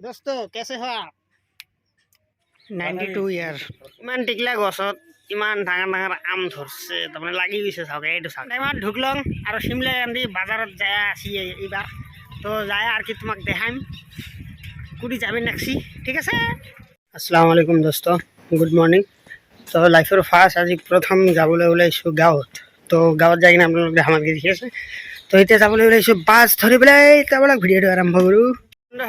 दोस्तो कैसे हो आप 92 ইয়াৰ ইমান টিকলা গছত ইমান ডাঙৰ ডাঙৰ আম ধৰছে তাৰমানে লাগি গৈছে চাওক এইটো চাওক ইমান ঢুকলং আৰু শিমলা গান্ধী বাজাৰত যায় আছি এইবাৰ তো যায় আর কি তোমাক দেখাম কুদি যাবি নেক্সি ঠিক আছে আসসালামু আলাইকুম দোস্ত গুড মর্নিং তো লাইফৰ ফাৰ্ষ্ট আজি প্ৰথম যাবলৈ ওলাইছোঁ গাঁৱত তো গাঁৱত যাই কিনে আপোনালোকে দেখাম কি দেখি আছে তো এতিয়া যাবলৈ ওলাইছোঁ বাছ ধৰি পেলাই তাৰপৰা ভিডিঅ'টো আৰম্ভ কৰোঁ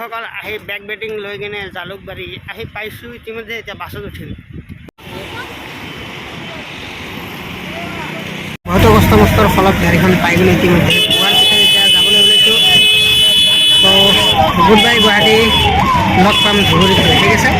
সকল আহি বেগ বেটিং লৈ কিনে জালুকবাৰী আহি পাইছোঁ ইতিমধ্যে এতিয়া বাছত উঠিম বহুতো কষ্ট মষ্টৰ ফলত গাড়ীখন পাই গ'লোঁ ইতিমধ্যে পোৱাৰ পিছত এতিয়া যাবলৈ ওলাইছোঁ তো গুড বাই গুৱাহাটী লগ পাম ধুবুৰীত ঠিক আছে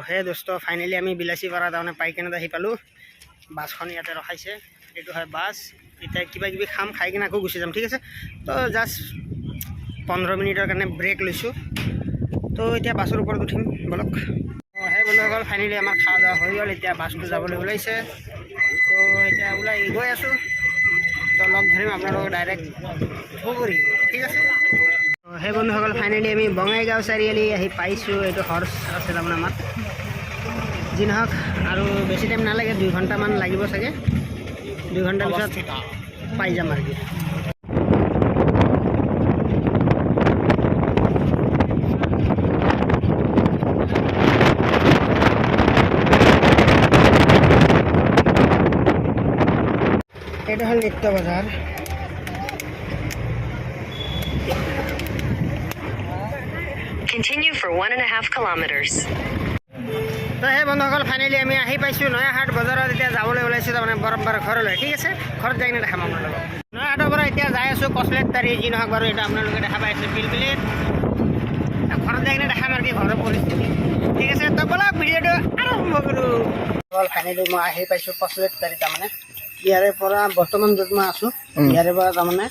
হে দোস্ত ফাইনেলি আমি বিলাসীপাৰা তাৰমানে পাই কিনে আহি পালোঁ বাছখন ইয়াতে ৰখাইছে এইটো হয় বাছ এতিয়া কিবা কিবি খাম খাই কিনে আকৌ গুচি যাম ঠিক আছে তো জাষ্ট 15 মিনিটৰ কাৰণে ব্ৰেক লৈছোঁ তো এতিয়া বাছৰ ওপৰত উঠিম বলক হে বন্ধুসকল ফাইনেলি আমাৰ খাওয়া দাওয়া হৈ গ'ল এতিয়া বাছটো যাবলৈ ওলাইছে তো এতিয়া ওলাই গৈ আছোঁ তো লগ ধৰিম আপোনালোকক ডাইৰেক্ট ধুবুৰী ঠিক আছে হে বন্ধুসকল ফাইনেলি আমি বঙাইগাঁও চাৰিআলি আহি পাইছোঁ এইটো হৰ্চ আছে তাৰমানে আমাৰ যি নহওক আৰু বেছি টাইম নালাগে 2 ঘণ্টামান লাগিব চাগে 2 ঘণ্টাৰ পিছত পাই যাম আৰু কি এইটো হ'ল নিত্য বজাৰ Continue for 1.5 kilometers. তো সেই বন্ধুসকল ফাইনেলি আমি আহি পাইছোঁ নয়াহাট বজাৰত এতিয়া যাবলৈ ওলাইছোঁ তাৰমানে বৰম্বাৰ ঘৰলৈ ঠিক আছে ঘৰত যাই কিনে দেখাম আপোনালোকক নয়াহাটৰ পৰা এতিয়া যাই আছোঁ কচলেট তাৰি যি নহওক বাৰু এটা আপোনালোকে দেখা পাইছে পিলপিলিত ঘৰত যাই কিনে দেখাম আৰু কি ঘৰৰ পৰিস্থিতি ঠিক আছে তো বলক ভিডিঅ'টো আৰম্ভ কৰোঁ ফাইনেলি মই আহি পাইছোঁ কচলেট তাৰি তাৰমানে ইয়াৰে পৰা বৰ্তমান য'ত মই আছোঁ ইয়াৰে পৰা তাৰমানে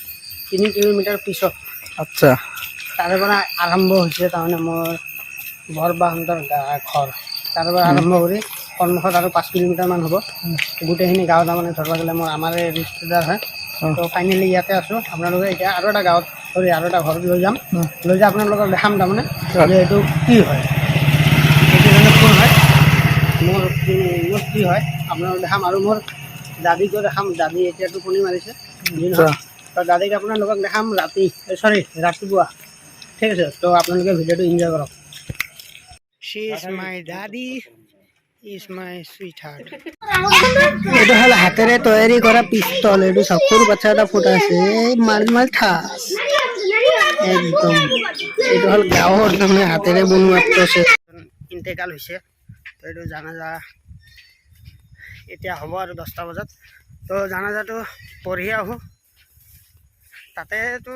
3 কিলোমিটাৰ পিছত আচ্ছা তাৰে পৰা আৰম্ভ হৈছে তাৰমানে মোৰ বৰ বাহন্তৰ ঘৰ তাৰ পৰা আৰম্ভ কৰি সন্মুখত আৰু 5 কিলোমিটাৰমান হ'ব গোটেইখিনি গাঁৱত তাৰমানে ধৰিব গ'লে মোৰ আমাৰ ৰিষ্টেদাৰ হয় তো ফাইনেলি ইয়াতে আছোঁ আপোনালোকে এতিয়া আৰু এটা গাঁৱত সৰি আৰু এটা ঘৰত লৈ যাম লৈ যাই আপোনালোকক দেখাম তাৰমানে যে এইটো কি হয় এইটো মানে কোন হয় মোৰ কি হয় আপোনালোকক দেখাম আৰু মোৰ দাদীকো দেখাম দাদী এতিয়া টোপনি মাৰিছে তো দাদীক আপোনালোকক দেখাম ৰাতি ৰাতিপুৱা ঠিক আছে তো আপোনালোকে ভিডিঅ'টো এনজয় কৰক She is my daddy, is my sweetheart. এইটো হ'ল হাতেৰে তৈয়াৰী কৰা পিস্তল এইটো চকুৰ বাচ্চা এটা ফুটা আছে মাল ঠাচ একদম এইটো হ'ল গাঁৱৰ তাৰমানে হাতেৰে বনোৱা প্ৰচেছ ইণ্টেকাল হৈছে তো এইটো জানাজা এতিয়া হ'ব আৰু 10টা বজাত তো জানাজাটো পঢ়ি আহোঁ তাতেতো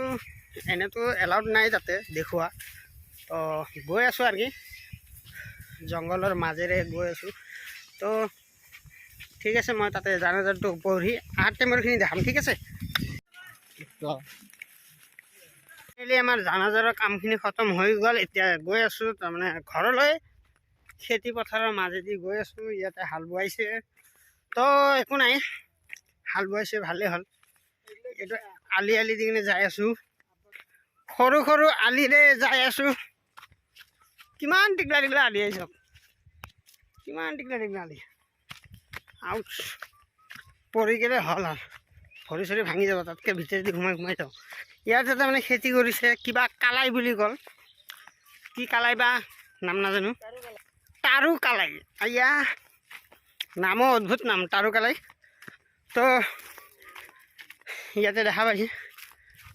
এনেতো এলাউড নাই তাতে দেখুওৱা তো গৈ আছোঁ আৰু কি জংঘলৰ মাজেৰে গৈ আছোঁ তো ঠিক আছে মই তাতে জানাজাটো পঢ়ি আহাৰ টাইমৰখিনি দেখাম ঠিক আছে আমাৰ জানাজাৰৰ কামখিনি খতম হৈ গ'ল এতিয়া গৈ আছোঁ তাৰমানে ঘৰলৈ খেতি পথাৰৰ মাজেদি গৈ আছোঁ ইয়াতে হাল বোৱাইছে তো একো নাই হাল বোৱাইছে ভালেই হ'ল এইটো আলি দি কিনে যাই আছোঁ সৰু সৰু আলিৰে যাই আছোঁ কিমান টিকলা টিকলা আলি আহিছে কিমান টিকলা টিকলা আলি আউট পৰি গ'লে হ'ল আৰু ভৰি চৰি ভাঙি যাব তাতকৈ ভিতৰেদি ঘুমাই যাওঁ ইয়াতে তাৰমানে খেতি কৰিছে কিবা কালাই বুলি ক'ল কি কালাই বা নাম নাজানো তাৰু কালাই আয়া নামো অদ্ভুত নাম তাৰু কালাই তো ইয়াতে দেখা পাইছে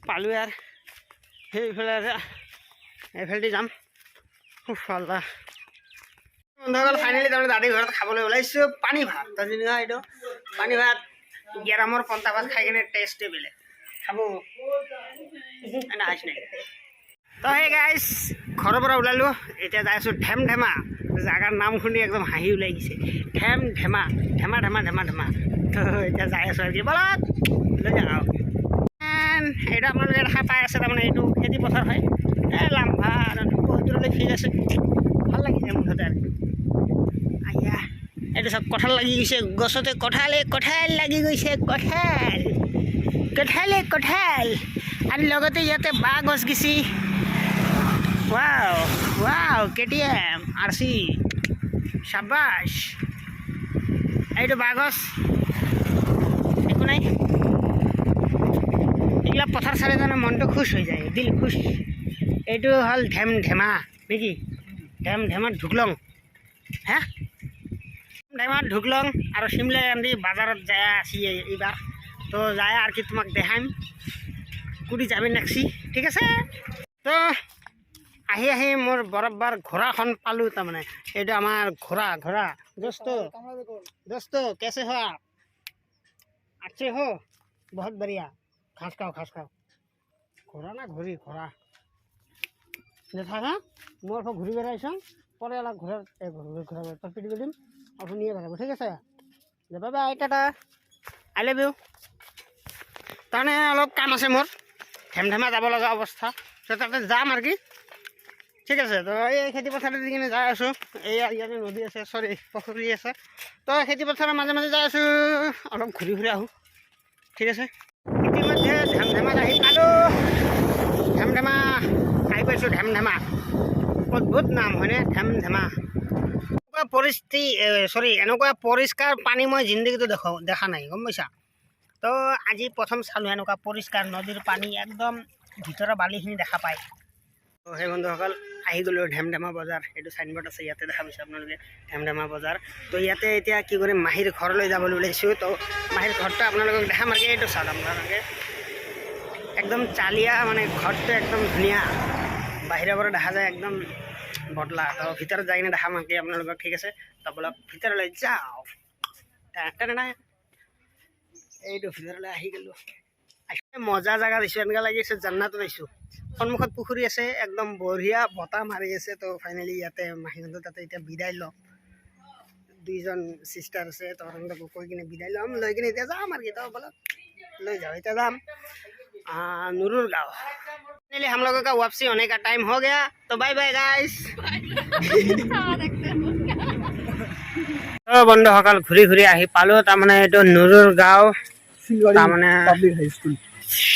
পালোঁ আৰু সেইফালে এইফালেদি যাম আল্লাহ বন্ধুসকল ফাইনেলি তাৰমানে দাদী ঘৰত খাবলৈ ওলাইছোঁ পানী ভাত তই যেনেকুৱা এইটো পানী ভাত গেৰামৰ পন্তা ভাত খাই কিনে টেষ্টে বেলেগ খাব নাহাইছ নাই তো সেই গাইজ ঘৰৰ পৰা ওলালোঁ এতিয়া যাই আছোঁ ঢেমঢেমা জাগাৰ নাম শুনি একদম হাঁহি ওলাই গৈছে ঢেমঢেমা ঢেমা ঢেমা ঢেমা ঢেমা তো এতিয়া যাই আছোঁ আৰু কি বলক লৈ যাওঁ এইটো আপোনালোকে দেখা পাই আছে তাৰমানে এইটো খেতি পথাৰ হয় লাম্ভা বহুত দূৰলৈ ফিল্ড আছে ভাল লাগিছে মুঠতে আৰু আয়া এইটো চব কঁঠাল লাগি গৈছে গছতে কঁঠাল লাগি গৈছে কঁঠাল আৰু লগতে ইয়াতে বাঁহ গছ গেছি ৱাও KTM RC চাবাছ এইটো বাঁহ গছ একো নাই এইগিলা পথাৰ চালে তাৰমানে মনটো খুচ হৈ যায় দিল খুচ এইটো হ'ল ঢেমঢেমা নেকি ঢেমঢেমাত ঢুকলং হা ঢেমাত ঢুকলং আৰু চিমলা গান্ধী বাজাৰত যায় আছি এইবাৰ তো যায় আৰু কি তোমাক দেখাম কুদি যাবি নেক্সি ঠিক আছে তো আহি মোৰ বৰাবৰ ঘোঁৰাখন পালোঁ তাৰমানে এইটো আমাৰ ঘোঁৰা দোস্ত কেছে हो आप अच्छे हो बहुत बढ़िया घास खाओ ঘোঁৰা না ঘোঁৰা দেখা হা মোৰ ঘূৰি বেড়াইছোঁ পৰে অলপ ঘোঁৰাৰ ঘোঁৰা তই পিটিব দিম আৰু নিয়ে বেড়াব ঠিক আছে যাবা বাই টাটা আই লাভ ইউ তাৰমানে অলপ কাম আছে মোৰ ঢেমঢেমা যাব লগা অৱস্থা তো তাতে যাম আৰু কি ঠিক আছে তো এই খেতি পথাৰত দি কিনে যাই আছোঁ ইয়াতে নদী আছে চৰি পুখুৰী আছে তো খেতি পথাৰৰ মাজে যাই আছোঁ অলপ ঘূৰি আহোঁ ঠিক আছে ইতিমধ্যে ঢেমঢেমাত আহি পালোঁ ঢেমঢেমা আহি পাইছোঁ ঢেমঢেমা অদ্ভুত নাম হয়নে ঢেমঢেমা এনেকুৱা পৰিষ্কাৰ পানী মই জিন্দগীটো দেখা নাই গম পাইছা তো আজি প্ৰথম চালোঁ এনেকুৱা পৰিষ্কাৰ নদীৰ পানী একদম ভিতৰৰ বালিখিনি দেখা পায় তো সেই বন্ধুসকল আহি গ'লোঁ ঢেমঢেমা বজাৰ এইটো চাইনবোৰ্ড আছে ইয়াতে দেখা পাইছে আপোনালোকে ঢেমঢেমা বজাৰ তো ইয়াতে এতিয়া কি কৰিম মাহীৰ ঘৰলৈ যাবলৈ ওলাইছোঁ তো মাহীৰ ঘৰটো আপোনালোকক দেখাম আৰু এইটো চাওক আপোনালোকে একদম চালিয়া মানে ঘৰটো একদম ধুনীয়া বাহিৰৰ পৰা দেখা যায় একদম বদলা তো ভিতৰত যাই কিনে দেখাম আৰু আপোনালোকক ঠিক আছে তো বলক ভিতৰলৈ যাওঁ এইটো ভিতৰলৈ আহি গ'লোঁ মজা জেগা দিছোঁ এনেকুৱা লাগি আছে জান্নাতত আহিছোঁ সন্মুখত পুখুৰী আছে একদম বঢ়িয়া বতাহ মাৰি আছে তো ফাইনেলি ইয়াতে মাহীহঁতৰ তাতে এতিয়া বিদায় ল'ম দুইজন চিষ্টাৰ আছে তো তেওঁলোকক কৈ কিনে বিদায় ল'ম লৈ কিনে এতিয়া যাম আৰু কি তো বলক লৈ যাওঁ এতিয়া যাম नूरुर गाँव फाइनली हम लोगों का वापसी होने का टाइम हो गया तो बाय बाय गाइस तो बंधुসকল ঘূৰি আহি পালোঁ তাৰমানে এইটো নুৰুৰ গাঁও তাৰমানে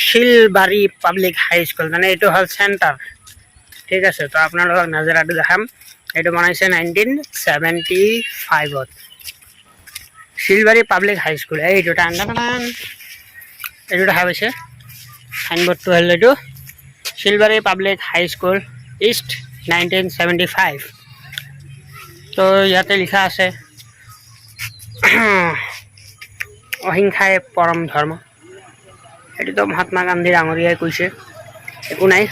শিলবাৰী পাব্লিক হাই স্কুল মানে এইটো হ'ল চেণ্টাৰ ঠিক আছে তো আপোনালোকক নাজাৰাটো দেখাম এইটো বনাইছে 1975ত শিলবাৰী পাব্লিক হাই স্কুল এইটো এইটো দেখা পাইছে সাইনবোৰ্ডটো হল এইটো শিলবাৰী পাব্লিক হাই স্কুল ইষ্ট 1975 তো ইয়াতে লিখা আছে অহিংসাই পৰম ধৰ্ম এইটো মহাত্মা গান্ধী ডাঙৰীয়াই কৈছে একো নাই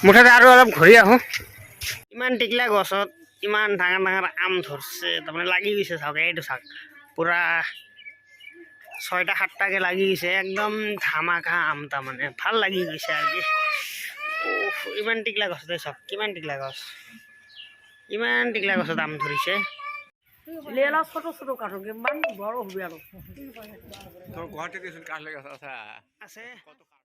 মুঠতে আৰু অলপ ঘূৰি আহোঁ ইমান টিকলা গছত ইমান ডাঙৰ আম ধৰছে তাৰমানে লাগি গৈছে চাওক এইটো চাওক পুৰা 6টা 7টাকে লাগি গৈছে একদম ধামাকা আম তাৰমানে ভাল লাগি গৈছে আৰু কি ইমান টিকলা গছতে চাওক কিমান টিকলা গছ আম ধৰিছে লেলা ছোট কাটো কিমান বড় হবে আৰু তোৰ গুৱাহাটীত কাটলে গছ আছে